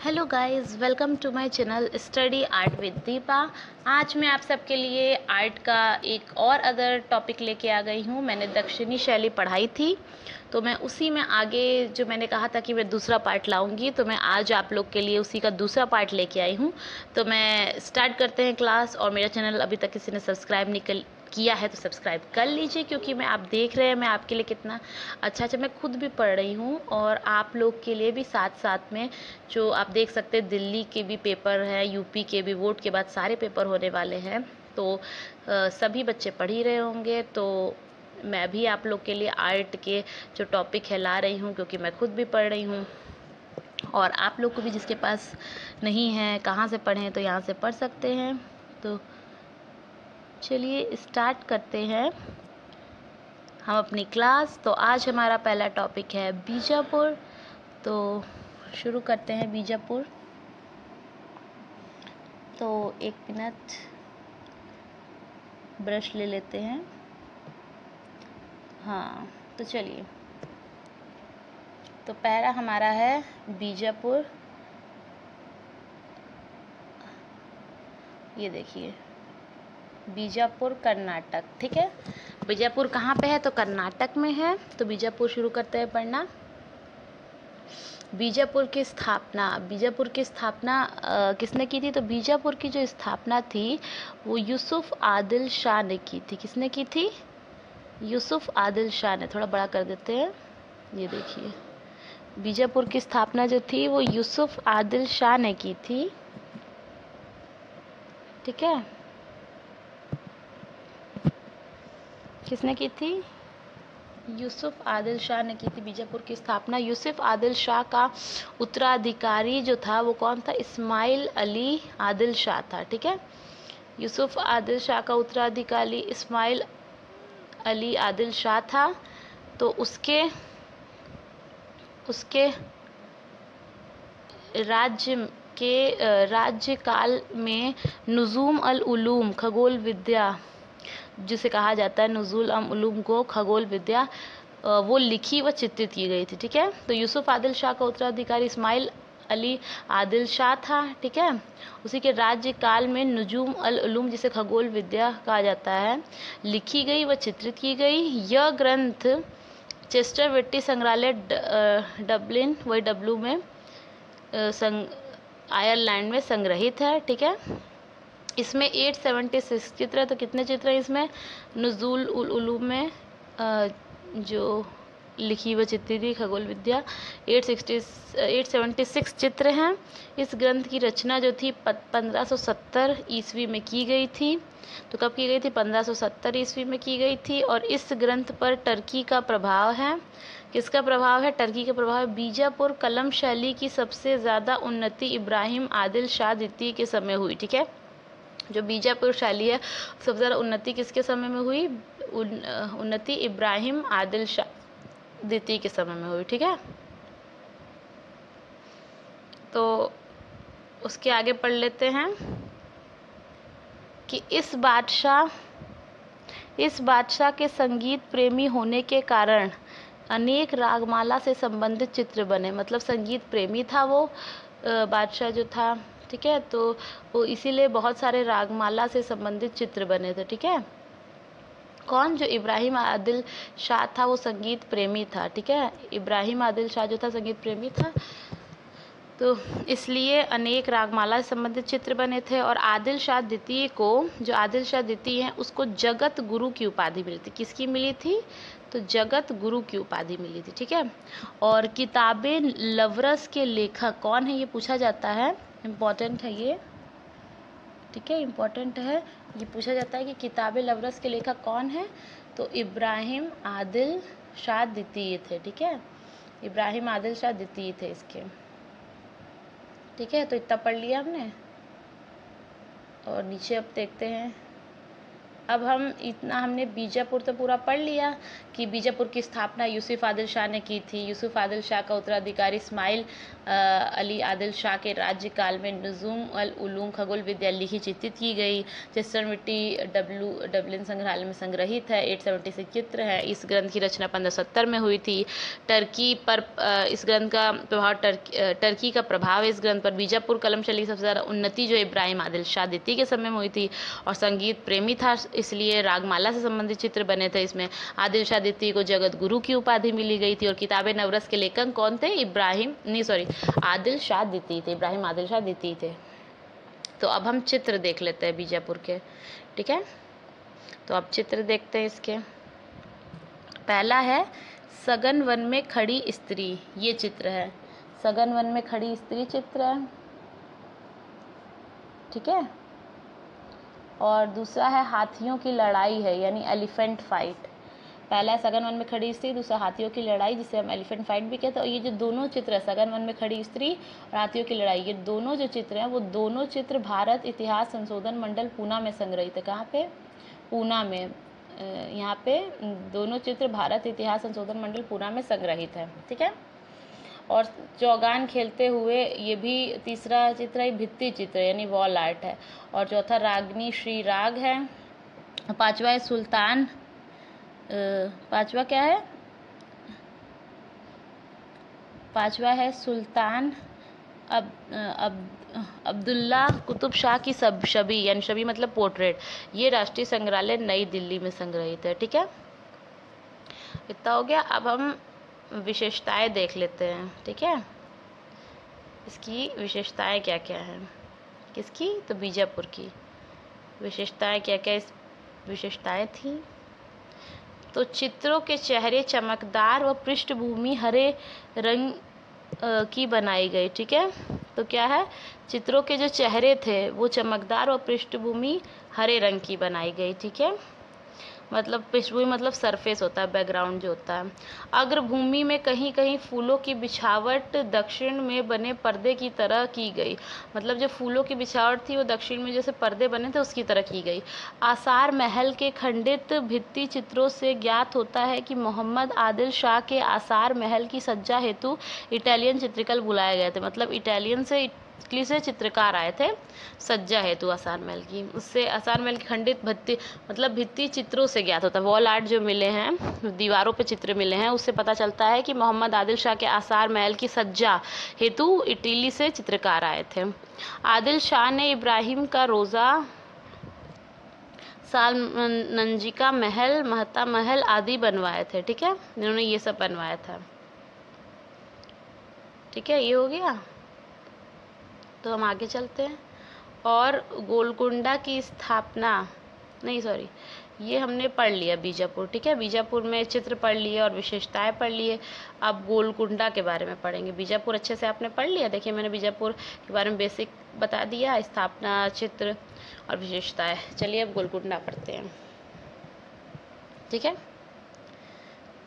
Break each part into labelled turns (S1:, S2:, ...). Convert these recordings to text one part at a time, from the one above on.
S1: Hello guys, welcome to my channel study art with Deepa. आज मैं आप सबके लिए आर्ट का एक और अदर टॉपिक लेके आ गई हूँ। मैंने दक्षिणी शैली पढ़ाई थी, तो मैं उसी में आगे जो मैंने कहा था कि मैं दूसरा पार्ट लाऊंगी, तो मैं आज आप लोग के लिए उसी का दूसरा पार्ट लेके आई हूँ। तो मैं स्टार्ट करते हैं क्लास। और मेरा चैनल अभी तक किसी ने सब्सक्राइब नहीं किया है तो सब्सक्राइब कर लीजिए, क्योंकि मैं आप देख रहे हैं मैं आपके लिए कितना अच्छा मैं खुद भी पढ़ रही हूँ और आप लोग के लिए भी साथ साथ में। जो आप देख सकते हैं दिल्ली के भी पेपर है, यूपी के भी, वोट के बाद सारे पेपर होने वाले हैं, तो सभी बच्चे पढ़ ही रहे होंगे। तो मैं भी आप लोग के लिए आर्ट के जो टॉपिक है ला रही हूँ, क्योंकि मैं खुद भी पढ़ रही हूँ। और आप लोग को भी जिसके पास नहीं है कहाँ से पढ़ें, तो यहाँ से पढ़ सकते हैं। तो चलिए स्टार्ट करते हैं हम अपनी क्लास। तो आज हमारा पहला टॉपिक है बीजापुर। तो शुरू करते हैं बीजापुर। तो एक मिनट ब्रश ले लेते हैं। हाँ, तो चलिए, तो पहला हमारा है बीजापुर। ये देखिए, बीजापुर कर्नाटक। ठीक है, बीजापुर कहाँ पे है? तो कर्नाटक में है। तो बीजापुर शुरू करते हैं पढ़ना। बीजापुर की स्थापना किसने की थी? तो बीजापुर की जो स्थापना थी वो यूसुफ आदिल शाह ने की थी। किसने की थी? यूसुफ आदिल शाह ने। थोड़ा बड़ा कर देते हैं। ये देखिए, बीजापुर की स्थापना जो थी वो यूसुफ आदिल शाह ने की थी। ठीक है, किसने की थी? यूसुफ आदिल शाह ने की थी बीजापुर की स्थापना। यूसुफ आदिल शाह का उत्तराधिकारी जो था वो कौन था? इस्माइल अली आदिल शाह था। ठीक है, यूसुफ आदिल शाह का उत्तराधिकारी इस्माइल अली आदिल शाह था। तो उसके राज्यकाल में नुजूम अल उलूम, खगोल विद्या जिसे कहा जाता है, नुजुल अल उलूम को खगोल विद्या, वो लिखी व चित्रित की गई थी। ठीक है, तो यूसुफ आदिल शाह का उत्तराधिकारी इस्माइल अली आदिल शाह था। ठीक है, उसी के राज्यकाल में नुजूम अल उलूम जिसे खगोल विद्या कहा जाता है, लिखी गई व चित्रित की गई। यह ग्रंथ चेस्टर विट्टी संग्रहालय डबलिन वही डब्लू में आयरलैंड में संग्रहित है। ठीक है, इसमें 876 चित्र है। तो कितने चित्र हैं इसमें? नुजुल उल उलूम में जो लिखी व चित्रित खगोल विद्या 876 चित्र हैं। इस ग्रंथ की रचना जो थी 1570 ईस्वी में की गई थी। तो कब की गई थी? 1570 ईस्वी में की गई थी। और इस ग्रंथ पर टर्की का प्रभाव है। किसका प्रभाव है? टर्की का प्रभाव है। बीजापुर कलम शैली की सबसे ज़्यादा उन्नति इब्राहिम आदिल शाह द्वितीय के समय हुई। ठीक है, जो बीजापुर शैली है सबसे ज़्यादा उन्नति किसके समय में हुई? उन्नति इब्राहिम आदिल शाह द्वितीय के समय में हुई। ठीक है, तो उसके आगे पढ़ लेते हैं कि इस बादशाह के संगीत प्रेमी होने के कारण अनेक रागमाला से संबंधित चित्र बने। मतलब संगीत प्रेमी था वो बादशाह जो था। ठीक है, तो वो इसीलिए बहुत सारे रागमाला से संबंधित चित्र बने थे। ठीक है, कौन? जो इब्राहिम आदिल शाह था वो संगीत प्रेमी था। ठीक है, इब्राहिम आदिल शाह जो था संगीत प्रेमी था, तो इसलिए अनेक रागमाला से संबंधित चित्र बने थे। और आदिल शाह द्वितीय को, जो आदिल शाह द्वितीय हैं, उसको जगत गुरु की उपाधि मिली थी। किसकी मिली थी? तो जगत गुरु की उपाधि मिली थी। ठीक है, और किताबें लवरस के लेखक कौन है ये पूछा जाता है। इम्पॉर्टेंट है ये। ठीक है, इम्पॉर्टेंट है ये, पूछा जाता है कि किताबें लवरस के लेखक कौन है। तो इब्राहिम आदिल शाह द्वितीय थे। ठीक है, इब्राहिम आदिल शाह द्वितीय थे इसके। ठीक है, तो इतना पढ़ लिया हमने। और नीचे अब देखते हैं अब हम इतना हमने बीजापुर तो पूरा पढ़ लिया कि बीजापुर की स्थापना यूसुफ आदिल शाह ने की थी। यूसुफ आदिल शाह का उत्तराधिकारी इस्माइल अली आदिल शाह के राज्यकाल में नज़ूम अल उलूम खगोल विद्यालय ही चित्रित की गई। जस्टर मिट्टी डबलिन संग्रहालय में संग्रहित है। 876 चित्र है। इस ग्रंथ की रचना 1570 में हुई थी। टर्की पर इस ग्रंथ का प्रभाव टर्की का प्रभाव है इस ग्रंथ पर। बीजापुर कलम शैली की सबसे ज़्यादा उन्नति जो इब्राहिम आदिल शाह द्वितीय के समय में हुई थी, और संगीत प्रेमी था इसलिए रागमाला से संबंधित चित्र बने थे इसमें। आदिल शाह द्वितीय को जगत गुरु की उपाधि मिली गई थी। और किताब नवरस के लेखक कौन थे? आदिल शाह द्वितीय थे। इब्राहिम आदिल शाह द्वितीय थे। तो अब हम चित्र देख लेते हैं बीजापुर के, ठीक है। तो अब चित्र देखते हैं इसके। पहला है सघन वन में खड़ी स्त्री, ये चित्र है। सघन वन में खड़ी स्त्री चित्र है, ठीक है। और दूसरा है हाथियों की लड़ाई है, यानी एलिफेंट फाइट। पहला है सघन वन में खड़ी स्त्री, दूसरा हाथियों की लड़ाई जिसे हम एलिफेंट फाइट भी कहते हैं। और ये जो दोनों चित्र है, सघन वन में खड़ी स्त्री और हाथियों की लड़ाई, ये दोनों जो चित्र हैं वो दोनों चित्र भारत इतिहास संशोधन मंडल पूना में संग्रहित है। कहाँ पे? पूना में। यहाँ पे दोनों चित्र भारत इतिहास संशोधन मंडल पूना में संग्रहित है, ठीक है। और चौगान खेलते हुए, ये भी तीसरा चित्र है, भित्ति चित्र यानी वॉल आर्ट है। और चौथा रागनी श्री राग है। पांचवा है सुल्तान, पांचवा क्या है? पांचवा है सुल्तान अब्दुल्ला कुतुब शाह की छवि, यानी छवि मतलब पोर्ट्रेट। ये राष्ट्रीय संग्रहालय नई दिल्ली में संग्रहित है, ठीक है। इतना हो गया। अब हम विशेषताएं देख लेते हैं, ठीक है। इसकी विशेषताएं क्या क्या हैं? किसकी? तो बीजापुर की विशेषताएं क्या क्या इस विशेषताएं थी? तो चित्रों के चेहरे चमकदार व पृष्ठभूमि हरे रंग की बनाई गई, ठीक है। तो क्या है? चित्रों के जो चेहरे थे वो चमकदार व पृष्ठभूमि हरे रंग की बनाई गई, ठीक है। मतलब पृष्ठभूमि मतलब सरफेस होता है, बैकग्राउंड जो होता है। अग्रभूमि में कहीं कहीं फूलों की बिछावट दक्षिण में बने पर्दे की तरह की गई। मतलब जो फूलों की बिछावट थी वो दक्षिण में जैसे पर्दे बने थे उसकी तरह की गई। आसार महल के खंडित भित्ति चित्रों से ज्ञात होता है कि मोहम्मद आदिल शाह के आसार महल की सज्जा हेतु इटालियन चित्रकार बुलाए गए थे। मतलब इटालियन से इटली से चित्रकार आए थे सज्जा हेतु आसार महल की। उससे आसार महल की खंडित भित्ति चित्रों से ज्ञात होता है। वॉल आर्ट जो मिले हैं, दीवारों पे चित्र मिले हैं, उससे पता चलता है कि मोहम्मद आदिल शाह के आसार महल की सज्जा हेतु इटली से चित्रकार आए थे। आदिल शाह ने इब्राहिम का रोज़ा, सालमनंजिका महल, महता महल आदि बनवाए थे, ठीक है। इन्होंने ये सब बनवाया था, ठीक है। ये हो गया। तो हम आगे चलते हैं। और गोलकुंडा की स्थापना, ये हमने पढ़ लिया बीजापुर, ठीक है। बीजापुर में चित्र पढ़ लिए और विशेषताएं पढ़ लिए। अब गोलकुंडा के बारे में पढ़ेंगे। बीजापुर अच्छे से आपने पढ़ लिया। देखिए मैंने बीजापुर के बारे में बेसिक बता दिया, स्थापना, चित्र और विशेषताएं। चलिए अब गोलकुंडा पढ़ते हैं, ठीक है।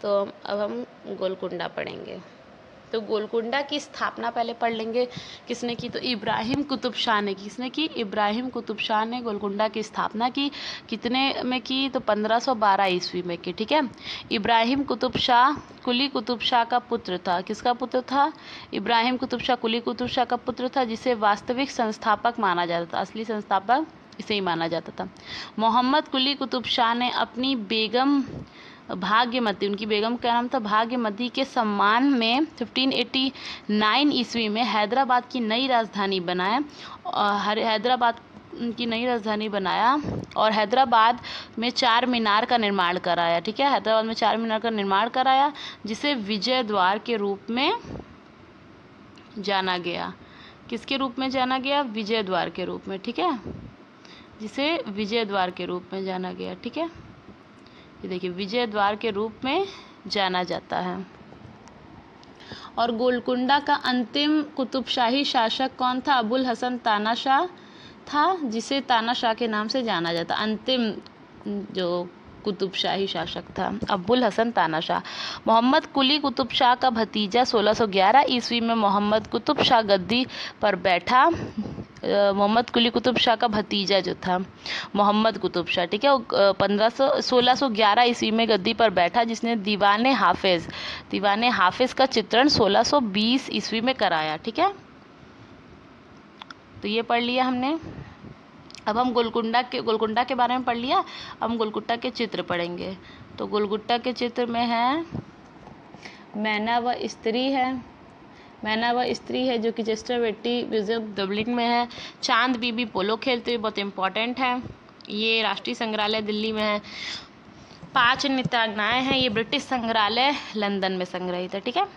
S1: तो अब हम गोलकुंडा पढ़ेंगे। तो गोलकुंडा की स्थापना पहले पढ़ लेंगे। किसने की? तो इब्राहिम कुतुब शाह ने की। किसने की? इब्राहिम कुतुब शाह ने गोलकुंडा की स्थापना की। कितने में की? तो 1512 ईस्वी में की, ठीक है। इब्राहिम कुतुब शाह कुली कुतुब शाह का पुत्र था। किसका पुत्र था? इब्राहिम कुतुब शाह कुली कुतुब शाह का पुत्र था, जिसे वास्तविक संस्थापक माना जाता था। असली संस्थापक इसे ही माना जाता था। मोहम्मद कुली कुतुब शाह ने अपनी बेगम भाग्यमती, उनकी बेगम का नाम था भाग्यमती, के सम्मान में 1589 ईस्वी में हैदराबाद की नई राजधानी बनाया। और हैदराबाद में चार मीनार का निर्माण कराया, ठीक है। हैदराबाद में चार मीनार का निर्माण कराया, जिसे विजय द्वार के रूप में जाना गया। किसके रूप में जाना गया? विजय द्वार के रूप में, ठीक है। जिसे विजय द्वार के रूप में जाना गया, ठीक है। ये देखिए विजय द्वार के रूप में जाना जाता है। और गोलकुंडा का अंतिम कुतुबशाही शासक कौन था? अबुल हसन तानाशाह था, जिसे तानाशाह के नाम से जाना जाता। अंतिम जो कुतुबशाही शासक था अबुल हसन तानाशाह। मोहम्मद कुली कुतुब शाह का भतीजा 1611 ईस्वी में मोहम्मद कुतुब शाह गद्दी पर बैठा। मोहम्मद कुली कुतुब शाह का भतीजा जो था मोहम्मद कुतुब शाह, ठीक है, वो 1611 ईस्वी में गद्दी पर बैठा, जिसने दीवाने हाफिज का चित्रण 1620 ईस्वी में कराया। ठीक है, तो ये पढ़ लिया हमने। अब हम गोलकुंडा के बारे में पढ़ लिया। अब हम गोलकुंडा के चित्र पढ़ेंगे। तो गोलकुंडा के चित्र में है मैना व स्त्री है जो कि चेस्टर वेट्टी म्यूजियम डबलिन में है। चांद बीबी पोलो खेलते हुए, बहुत इम्पोर्टेंट है, ये राष्ट्रीय संग्रहालय दिल्ली में है। 5 नृत्यांगनाएं हैं, ये ब्रिटिश संग्रहालय लंदन में संग्रहित है। ठीक है,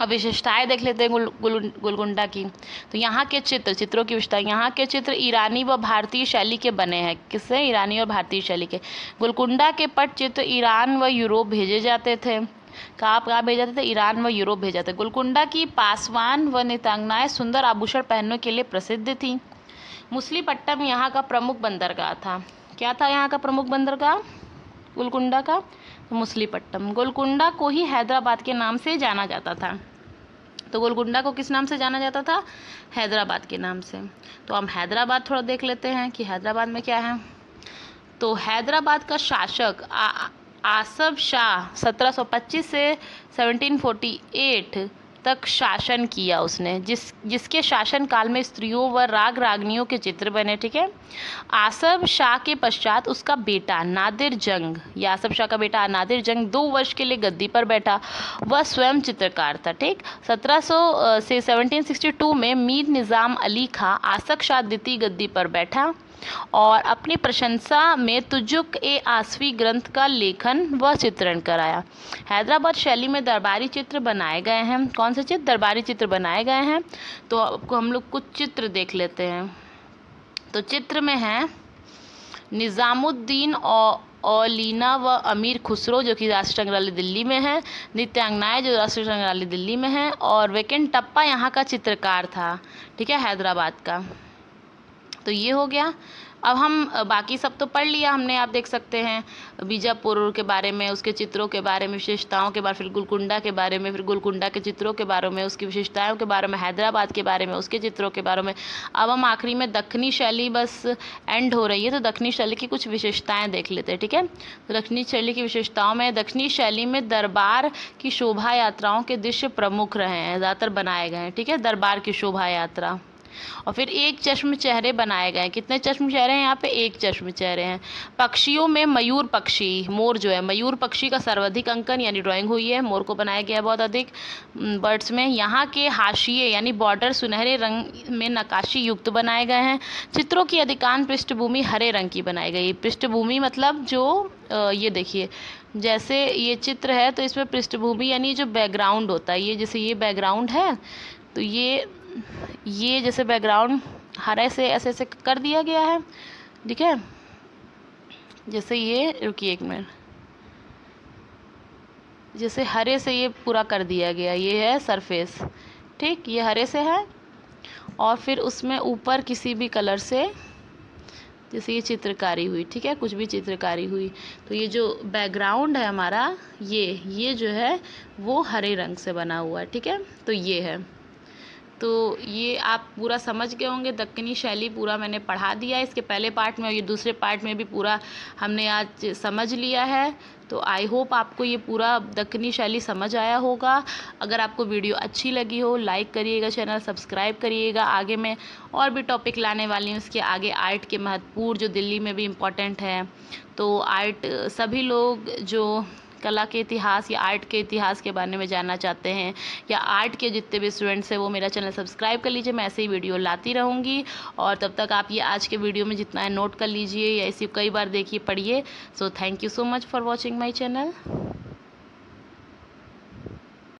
S1: अब विशेषताएं देख लेते हैं गोलकुंडा की। तो यहाँ के चित्रों की विशेषता, यहाँ के चित्र ईरानी व भारतीय शैली के बने हैं। किससे? ईरानी और भारतीय शैली के। गोलकुंडा के पटचित्र ईरान व यूरोप भेजे जाते थे। कहाँ भेजे जाते थे? ईरान व यूरोप भेजे जाते। गोलकुंडा की पासवान व नृत्यांगनाएं सुंदर आभूषण पहनने के लिए प्रसिद्ध थी। मछलीपट्टनम यहाँ का प्रमुख बंदरगाह था। क्या था यहाँ का प्रमुख बंदरगाह गोलकुंडा का? तो मछलीपट्टनम। गोलकुंडा को ही हैदराबाद के नाम से जाना जाता था। तो गोलकुंडा को किस नाम से जाना जाता था? हैदराबाद के नाम से। तो हम हैदराबाद थोड़ा देख लेते हैं कि हैदराबाद में क्या है। तो हैदराबाद का शासक आसफ शाह 1725 से 1748 तक शासन किया उसने, जिसके शासन काल में स्त्रियों व राग रागनियों के चित्र बने। ठीक है, आसफ शाह के पश्चात उसका बेटा नादिर जंग 2 वर्ष के लिए गद्दी पर बैठा। वह स्वयं चित्रकार था। ठीक, 1700 से 1762 में मीर निज़ाम अली खां आसफ शाह द्वितीय गद्दी पर बैठा और अपनी प्रशंसा में तुजुक ए आसफी ग्रंथ का लेखन व चित्रण कराया। हैदराबाद शैली में दरबारी चित्र बनाए गए हैं। कौन से चित्र? दरबारी चित्र बनाए गए हैं। तो आपको हम लोग कुछ चित्र देख लेते हैं। तो चित्र में है निज़ामुद्दीन औलीना व अमीर खुसरो जो कि राष्ट्रीय संग्रहालय दिल्ली में है। नृत्यांगनाएं जो राष्ट्रीय संग्रहालय दिल्ली में है। और वेंकटप्पा यहाँ का चित्रकार था। ठीक है, हैदराबाद का। तो ये हो गया। अब हम बाकी सब तो पढ़ लिया हमने, आप देख सकते हैं बीजापुर के बारे में, उसके चित्रों के बारे में, विशेषताओं के बारे में, फिर गोलकुंडा के बारे में, फिर गोलकुंडा के चित्रों के बारे में, उसकी विशेषताओं के बारे में, हैदराबाद के बारे में, उसके चित्रों के बारे में। अब हम आखिरी में दक्षिणी शैली बस एंड हो रही है, तो दक्षिणी शैली की कुछ विशेषताएँ देख लेते हैं। ठीक है, तो दक्षिणी शैली की विशेषताओं में, दक्षिणी शैली में दरबार की शोभा यात्राओं के दृश्य प्रमुख रहे हैं, ज़्यादातर बनाए गए हैं। ठीक है, दरबार की शोभा यात्रा। और फिर एक चश्म चेहरे बनाए गए। कितने चश्म चेहरे हैं यहाँ पे? एक चश्म चेहरे हैं। पक्षियों में मयूर पक्षी, मोर जो है, मयूर पक्षी का सर्वाधिक अंकन यानी ड्राइंग हुई है, मोर को बनाया गया है बहुत अधिक बर्ड्स में। यहाँ के हाशिए यानी बॉर्डर सुनहरे रंग में नक्काशी युक्त बनाए गए हैं। चित्रों की अधिकांश पृष्ठभूमि हरे रंग की बनाई गई। पृष्ठभूमि मतलब जो ये देखिए, जैसे ये चित्र है तो इसमें पृष्ठभूमि यानी जो बैकग्राउंड होता है, ये जैसे ये बैकग्राउंड है, तो ये जैसे बैकग्राउंड हरे से ऐसे ऐसे कर दिया गया है। ठीक है, जैसे ये, रुकिए एक मिनट, जैसे हरे से ये पूरा कर दिया गया, ये है सरफेस। ठीक, ये हरे से है और फिर उसमें ऊपर किसी भी कलर से जैसे ये चित्रकारी हुई। ठीक है, कुछ भी चित्रकारी हुई, तो ये जो बैकग्राउंड है हमारा, ये जो है वो हरे रंग से बना हुआ है। ठीक है, तो ये है। तो ये आप पूरा समझ गए होंगे। दक्कनी शैली पूरा मैंने पढ़ा दिया है इसके पहले पार्ट में, और ये दूसरे पार्ट में भी पूरा हमने आज समझ लिया है। तो आई होप आपको ये पूरा दक्कनी शैली समझ आया होगा। अगर आपको वीडियो अच्छी लगी हो, लाइक करिएगा, चैनल सब्सक्राइब करिएगा। आगे मैं और भी टॉपिक लाने वाली हूँ इसके आगे, आर्ट के महत्वपूर्ण जो दिल्ली में भी इम्पोर्टेंट है। तो आर्ट, सभी लोग जो कला के इतिहास या आर्ट के इतिहास के बारे में जानना चाहते हैं, या आर्ट के जितने भी स्टूडेंट्स हैं, वो मेरा चैनल सब्सक्राइब कर लीजिए। मैं ऐसे ही वीडियो लाती रहूँगी। और तब तक आप ये आज के वीडियो में जितना है नोट कर लीजिए या इसी कई बार देखिए, पढ़िए। So thank you so much for watching my channel.